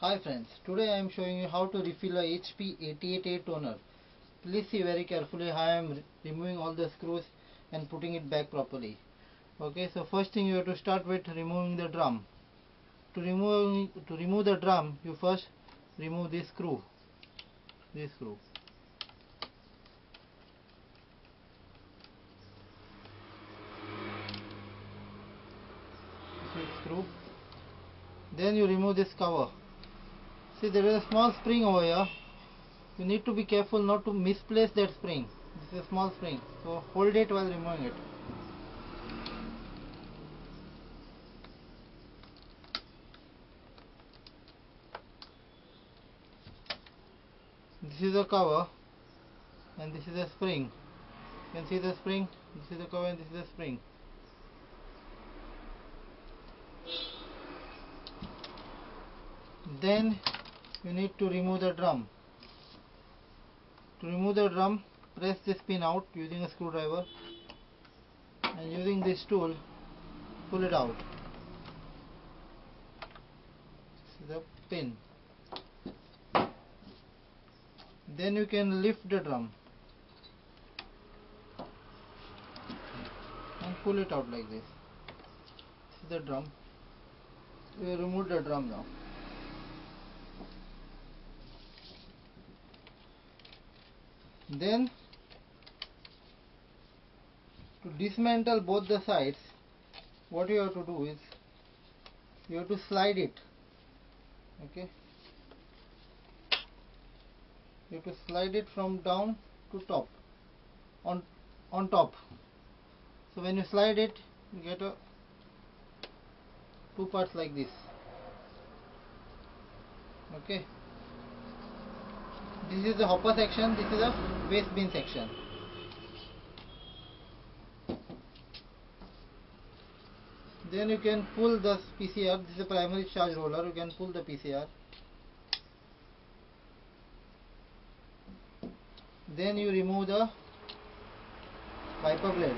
Hi friends, today I am showing you how to refill a HP 888 toner. Please see very carefully how I am removing all the screws and putting it back properly. Okay, so first thing you have to start with removing the drum. To remove the drum, you first remove this screw. This screw. This screw. Then you remove this cover. See, there is a small spring over here. You need to be careful not to misplace that spring. This is a small spring, so hold it while removing it. This is a cover and this is a spring. You can see the spring, this is the cover and this is the spring. Then you need to remove the drum. To remove the drum, press this pin out using a screwdriver and using this tool, pull it out. This is the pin. Then you can lift the drum and pull it out like this. This is the drum. We remove the drum now. Then to dismantle both the sides, what you have to do is you have to slide it. Okay, you have to slide it from down to top, on top. So when you slide it, you get two parts like this. Okay, this is the hopper section, this is the waste bin section. Then you can pull the PCR. This is a primary charge roller. You can pull the PCR. Then you remove the wiper blade.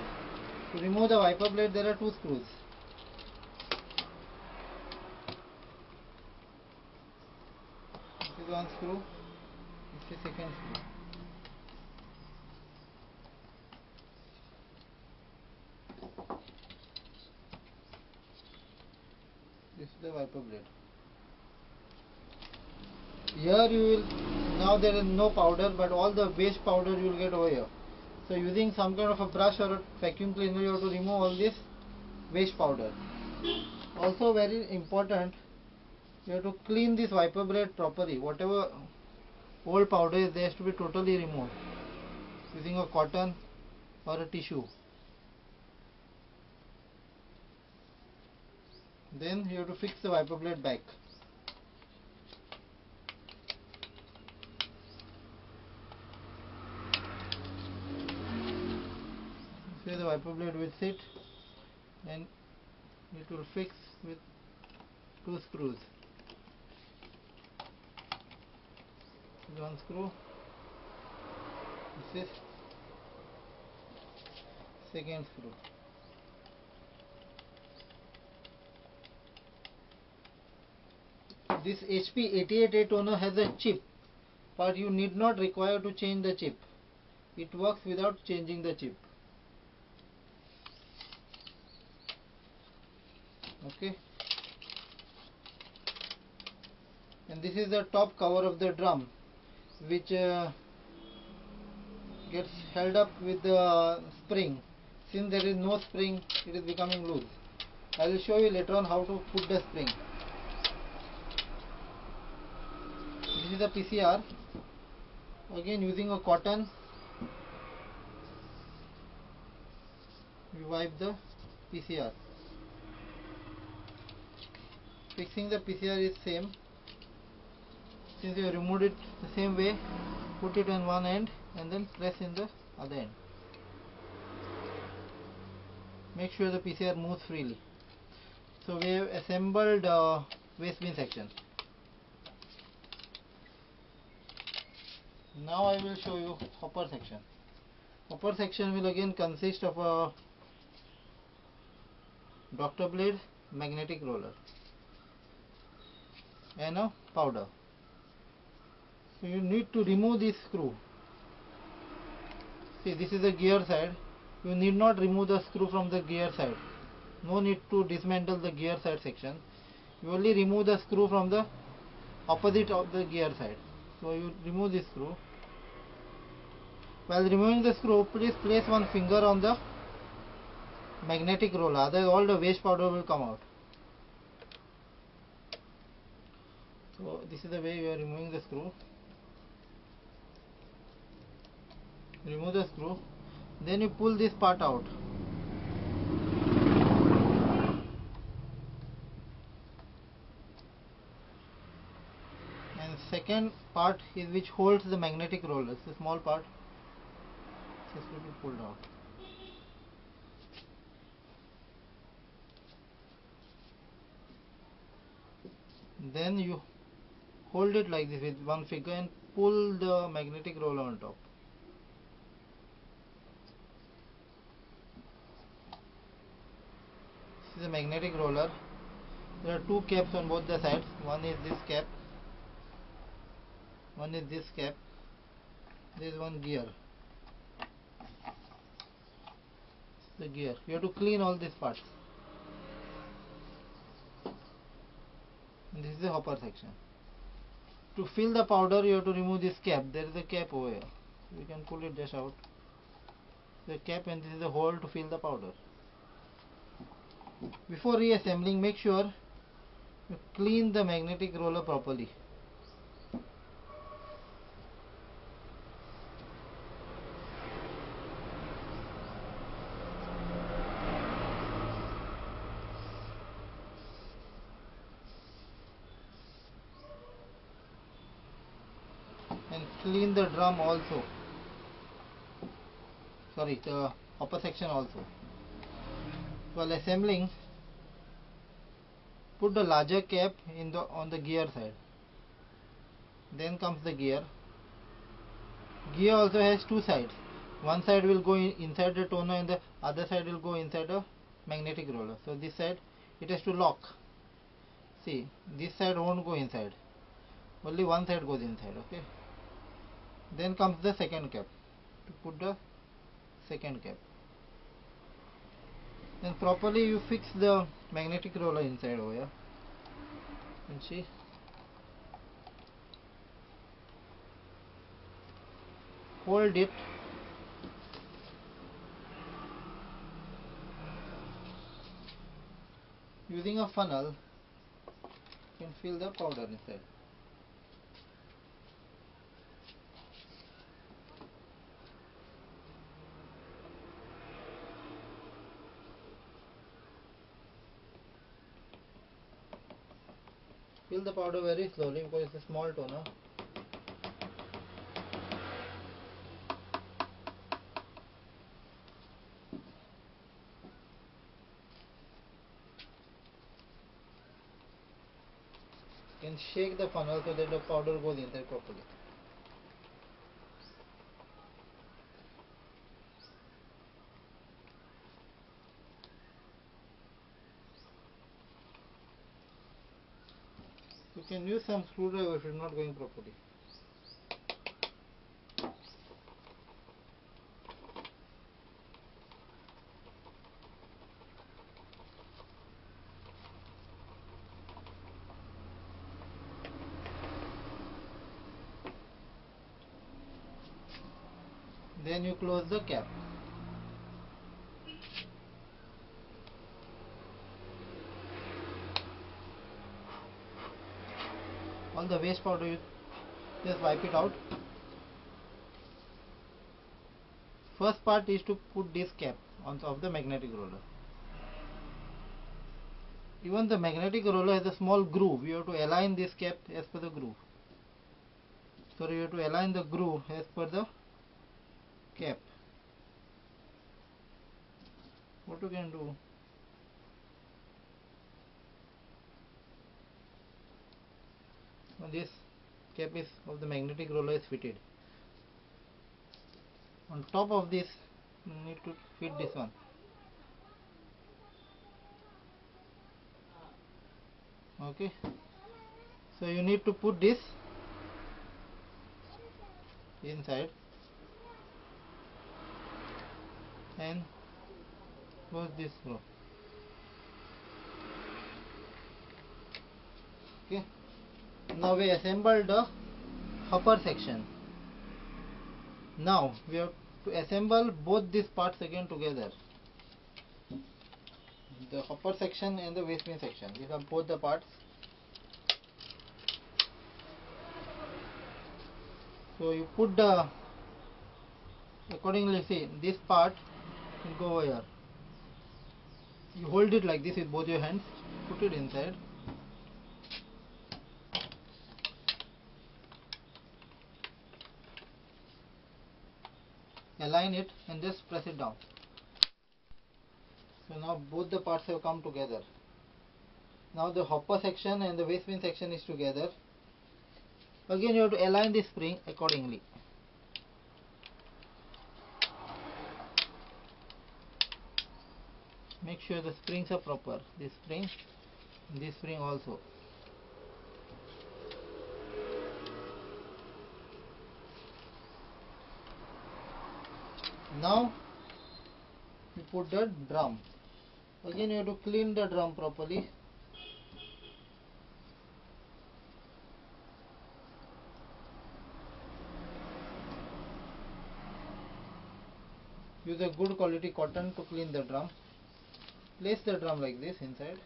To remove the wiper blade, there are two screws. This is one screw. This is second screw. This is the wiper blade. Here you will, now there is no powder, but all the waste powder you will get over here. So using some kind of a brush or a vacuum cleaner, you have to remove all this waste powder. Also very important, you have to clean this wiper blade properly. Whatever old powder is, there has to be totally removed using a cotton or a tissue. Then you have to fix the wiper blade back. Here the wiper blade will sit and it will fix with two screws. One screw, this is second screw. This HP 888 toner has a chip, but you need not require to change the chip. It works without changing the chip. Okay, and this is the top cover of the drum, which gets held up with the spring. Since there is no spring, it is becoming loose. I will show you later on how to put the spring. This is the PCR. Again, using a cotton, we wipe the PCR. Fixing the PCR is same. Since you have removed it the same way, put it on one end and then press in the other end. Make sure the PCR moves freely. So we have assembled waste bin section. Now I will show you hopper section. Hopper section will again consist of a Dr. blade magnetic roller and a powder. So you need to remove this screw. See, this is the gear side. You need not remove the screw from the gear side. No need to dismantle the gear side section. You only remove the screw from the opposite of the gear side. So you remove this screw. While removing the screw, please place one finger on the magnetic roller, otherwise all the waste powder will come out. So this is the way you are removing the screw. Remove the screw, then you pull this part out. And second part is which holds the magnetic roller. It's a small part, just to be pulled out. Then you hold it like this with one finger and pull the magnetic roller on top. This is a magnetic roller. There are two caps on both the sides. One is this cap, one is this cap. There is one gear. The gear. You have to clean all these parts. And this is the hopper section. To fill the powder, you have to remove this cap. There is a cap over here. You can pull it just out. The cap, and this is the hole to fill the powder. Before reassembling, make sure you clean the magnetic roller properly. And clean the drum also. Sorry, the upper section also. While assembling, put the larger cap on the gear side. Then comes the gear. Gear also has two sides. One side will go inside the toner and the other side will go inside the magnetic roller. So this side it has to lock. See, this side won't go inside. Only one side goes inside. Okay. Then comes the second cap. To put the second cap. Then properly you fix the magnetic roller inside over here. And see. Hold it. Using a funnel, you can fill the powder inside. Fill the powder very slowly because it's a small toner. You can shake the funnel so that the powder goes inside properly. You can use some screwdriver if it's not going properly. Then you close the cap. All the waste powder, you just wipe it out. First part is to put this cap on top of the magnetic roller. Even the magnetic roller has a small groove. You have to align this cap as per the groove. So you have to align the groove as per the cap. What you can do? Now this cap is of the magnetic roller is fitted. On top of this, you need to fit this one. Okay. So you need to put this inside and close this screw. Okay. Now we assembled the upper section. Now we have to assemble both these parts again together. The upper section and the waste bin section. These are both the parts. So you put the accordingly. See, this part will go over here. You hold it like this with both your hands. Put it inside. Align it and just press it down. So now both the parts have come together. Now the hopper section and the waste bin section is together. Again you have to align the spring accordingly. Make sure the springs are proper. This spring also. Now you put the drum. Again you have to clean the drum properly. Use a good quality cotton to clean the drum. Place the drum like this inside.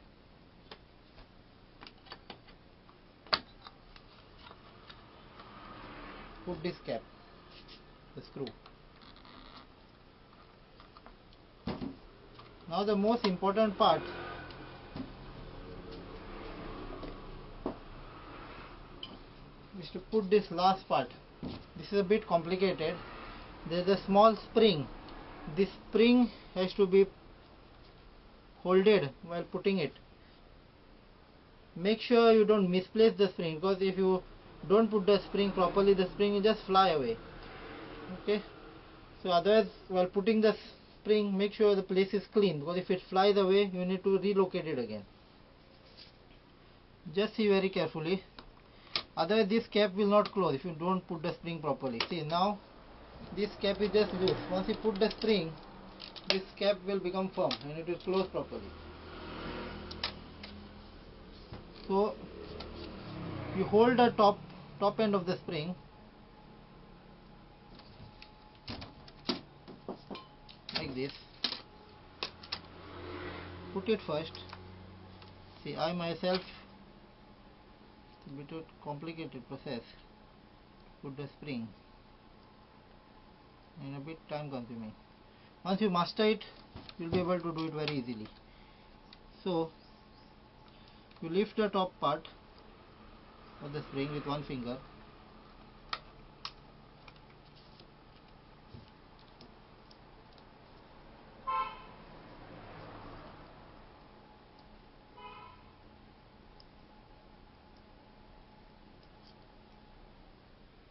Put this cap, the screw. Now the most important part is to put this last part. This is a bit complicated. There is a small spring. This spring has to be holded while putting it. Make sure you don't misplace the spring, because if you don't put the spring properly, the spring will just fly away. Okay, so otherwise while putting the spring, make sure the place is clean, because if it flies away you need to relocate it again. Just see very carefully, otherwise this cap will not close if you don't put the spring properly. See, now this cap is just loose. Once you put the spring, this cap will become firm and it will close properly. So you hold the top end of the spring like this. Put it first. See, I myself, it's a bit of complicated process. Put the spring and a bit time consuming. Once you master it, you'll be able to do it very easily. So you lift the top part of the spring with one finger.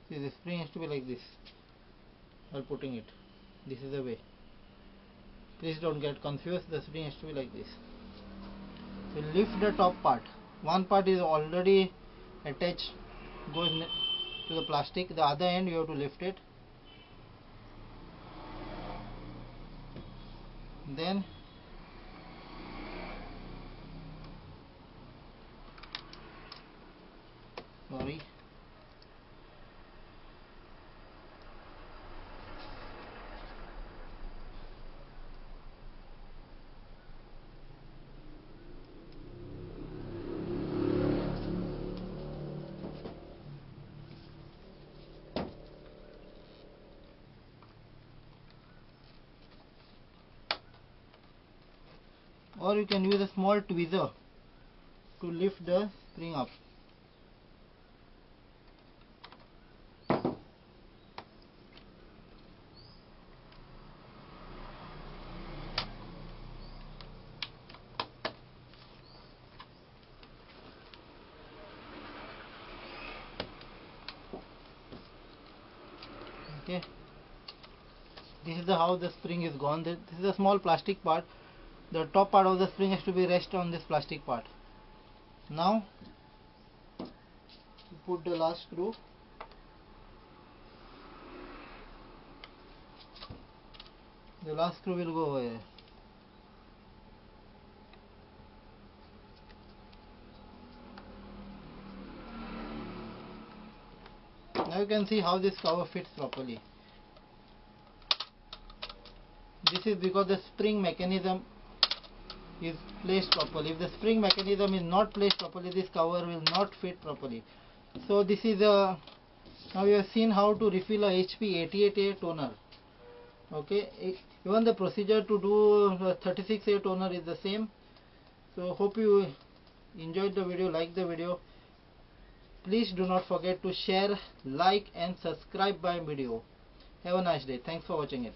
See, the spring has to be like this while putting it. This is the way. Please don't get confused. The spring has to be like this. So lift the top part. One part is already attached, goes to the plastic. The other end you have to lift it. Then sorry. Or you can use a small tweezer to lift the spring up. Okay, this is how the spring is gone. This is a small plastic part. The top part of the spring has to be rest on this plastic part. Now put the last screw. The last screw will go over here. Now you can see how this cover fits properly. This is because the spring mechanism is placed properly. If the spring mechanism is not placed properly, this cover will not fit properly. So this is a, now we have seen how to refill a HP 88A toner. Okay, even the procedure to do a 36A toner is the same. So hope you enjoyed the video, like the video. Please do not forget to share, like and subscribe my video. Have a nice day. Thanks for watching it.